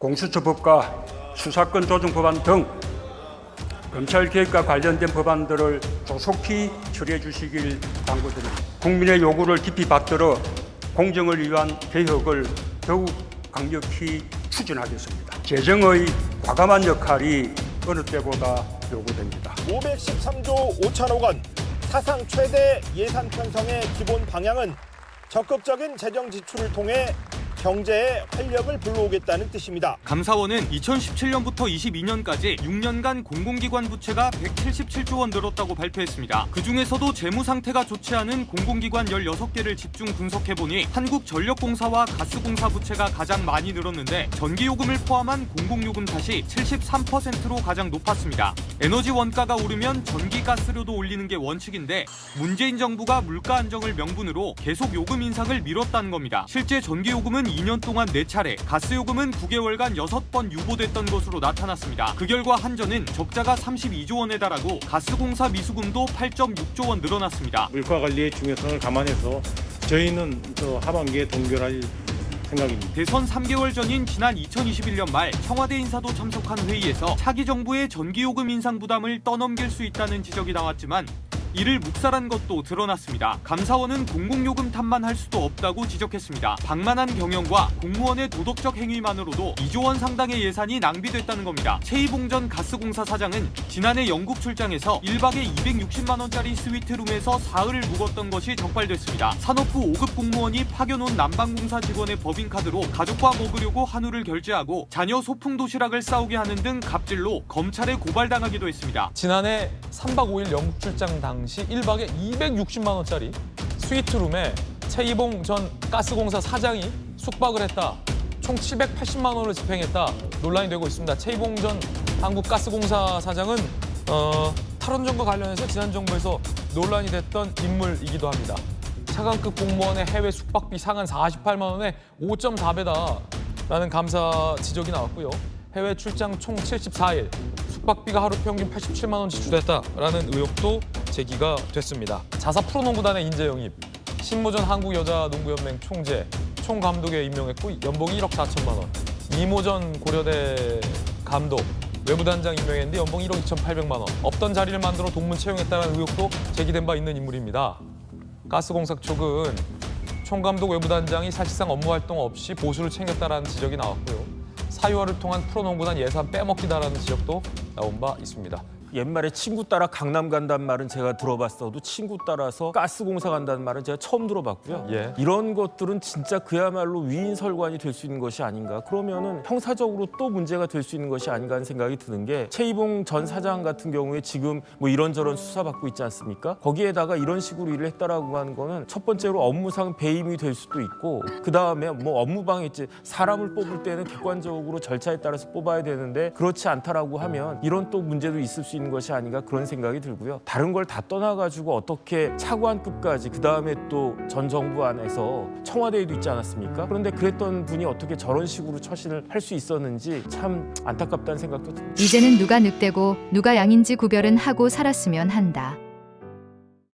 공수처법과 수사권 조정 법안 등 검찰개혁과 관련된 법안들을 조속히 처리해 주시길 당부드립니다. 국민의 요구를 깊이 받들어 공정을 위한 개혁을 더욱 강력히 추진하겠습니다. 재정의 과감한 역할이 어느 때보다 요구됩니다. 513조 5천억 원, 사상 최대 예산 편성의 기본 방향은 적극적인 재정 지출을 통해 경제에 활력을 불러오겠다는 뜻입니다. 감사원은 2017년부터 22년까지 6년간 공공기관 부채가 177조 원 늘었다고 발표했습니다. 그중에서도 재무 상태가 좋지 않은 공공기관 16개를 집중 분석해보니 한국전력공사와 가스공사 부채가 가장 많이 늘었는데 전기요금을 포함한 공공요금 탓이 73%로 가장 높았습니다. 에너지 원가가 오르면 전기, 가스료도 올리는 게 원칙인데 문재인 정부가 물가 안정을 명분으로 계속 요금 인상을 미뤘다는 겁니다. 실제 전기요금은 2년 동안 4차례, 가스요금은 9개월간 6번 유보됐던 것으로 나타났습니다. 그 결과 한전은 적자가 32조 원에 달하고 가스공사 미수금도 8.6조 원 늘어났습니다. 물가 관리의 중요성을 감안해서 저희는 하반기에 동결할 생각입니다. 대선 3개월 전인 지난 2021년 말 청와대 인사도 참석한 회의에서 차기 정부의 전기요금 인상 부담을 떠넘길 수 있다는 지적이 나왔지만 이를 묵살한 것도 드러났습니다. 감사원은 공공요금 탓만 할 수도 없다고 지적했습니다. 방만한 경영과 공무원의 도덕적 행위만으로도 2조 원 상당의 예산이 낭비됐다는 겁니다. 최이봉 전 가스공사 사장은 지난해 영국 출장에서 1박에 260만 원짜리 스위트룸에서 사흘을 묵었던 것이 적발됐습니다. 산업부 5급 공무원이 파견온 난방공사 직원의 법인카드로 가족과 먹으려고 한우를 결제하고 자녀 소풍 도시락을 싸오게 하는 등 갑질로 검찰에 고발당하기도 했습니다. 지난해 3박 5일 영국 출장 당시 1박에 260만 원짜리 스위트룸에 최이봉 전 가스공사 사장이 숙박을 했다. 총 780만 원을 집행했다. 논란이 되고 있습니다. 최이봉 전 한국가스공사 사장은 탈원전과 관련해서 지난 정부에서 논란이 됐던 인물이기도 합니다. 차관급 공무원의 해외 숙박비 상한 48만 원에 5.4배다라는 감사 지적이 나왔고요. 해외 출장 총 74일, 숙박비가 하루 평균 87만 원 지출했다라는 의혹도 제기가 됐습니다. 자사 프로농구단의 인재 영입, 신모전 한국여자농구연맹 총재, 총감독에 임명했고 연봉이 1억 4천만 원. 이모전 고려대 감독, 외부단장 임명했는데 연봉 1억 2,800만 원. 없던 자리를 만들어 동문 채용했다는 의혹도 제기된 바 있는 인물입니다. 가스공사 쪽은 총감독 외부단장이 사실상 업무 활동 없이 보수를 챙겼다라는 지적이 나왔고요. 사유화를 통한 프로농구단 예산 빼먹기다라는 지적도 나온 바 있습니다. 옛말에 친구 따라 강남 간다는 말은 제가 들어봤어도 친구 따라서 가스공사 간다는 말은 제가 처음 들어봤고요. 예. 이런 것들은 진짜 그야말로 위인설관이 될 수 있는 것이 아닌가. 그러면은 형사적으로 또 문제가 될 수 있는 것이 아닌가 하는 생각이 드는 게 최이봉 전 사장 같은 경우에 지금 뭐 이런저런 수사받고 있지 않습니까? 거기에다가 이런 식으로 일을 했다라고 하는 거는 첫 번째로 업무상 배임이 될 수도 있고 그다음에 뭐 업무방해죄 사람을 뽑을 때는 객관적으로 절차에 따라서 뽑아야 되는데 그렇지 않다라고 하면 이런 또 문제도 있을 수 있는 것이 아닌가 그런 생각이 들고요. 다른 걸 다 떠나가지고 어떻게 차관급까지 그다음에 또 전 정부 안에서 청와대에도 있지 않았습니까? 그런데 그랬던 분이 어떻게 저런 식으로 처신을 할 수 있었는지 참 안타깝다는 생각도 듭니다. 이제는 누가 늑대고 누가 양인지 구별은 하고 살았으면 한다.